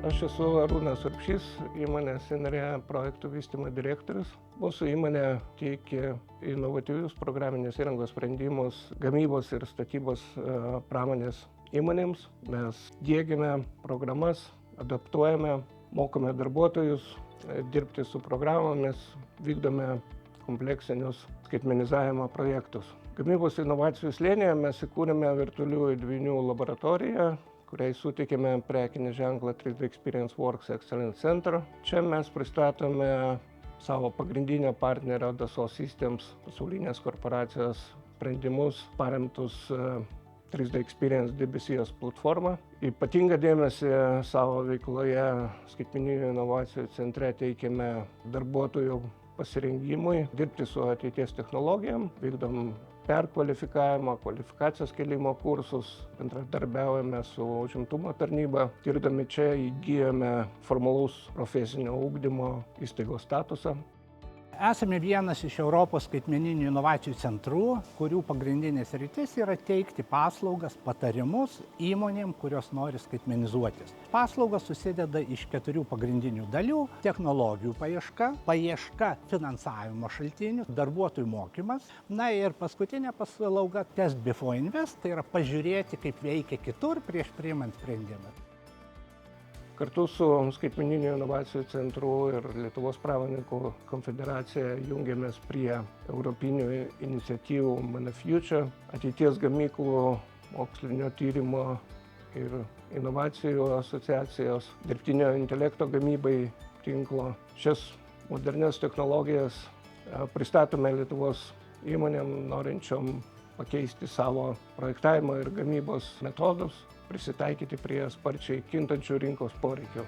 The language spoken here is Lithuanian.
Aš esu Arūnas Urbšys, įmonės Inrea projektų vystymo direktorius. Mūsų įmonė teikia inovatyvius programinės įrangos sprendimus gamybos ir statybos pramonės įmonėms. Mes diegiame programas, adaptuojame, mokome darbuotojus dirbti su programomis, vykdome kompleksinius skaitmenizavimo projektus. Gamybos inovacijų slėnyje mes įkūrėme virtualiųjų dvynių laboratoriją, kuriai suteikėme prekinį ženklą 3D Experience Works Excellence Center. Čia mes pristatome savo pagrindinę partnerio Dassault Systems pasaulinės korporacijos sprendimus paremtus 3D Experience debesijos platformą. Ypatingą dėmesį savo veikloje skaitmeninių inovacijų centre teikiame darbuotojų pasirengimui dirbti su ateities technologijom, vykdom perkvalifikavimo, kvalifikacijos kėlimo kursus, bendradarbiaujame su užimtumo tarnyba. Dirbdami čia įgyjame formalaus profesinio ugdymo įstaigos statusą. Esame vienas iš Europos skaitmeninių inovacijų centrų, kurių pagrindinė sritis yra teikti paslaugas, patarimus įmonėm, kurios nori skaitmenizuotis. Paslaugas susideda iš 4 pagrindinių dalių: technologijų paieška finansavimo šaltinių, darbuotojų mokymas. Na ir paskutinė paslauga Test Before Invest, tai yra pažiūrėti, kaip veikia kitur prieš priimant sprendimą. Kartu su skaitmeninių inovacijų centru ir Lietuvos pramonininkų konfederacija jungiamės prie europinių iniciatyvų ManaFuture, ateities gamyklų, mokslinio tyrimo ir inovacijų asociacijos, dirbtinio intelekto gamybai tinklo. Šias modernias technologijas pristatome Lietuvos įmonėm norinčiom pakeisti savo projektavimo ir gamybos metodus, prisitaikyti prie sparčiai kintančių rinkos poreikių.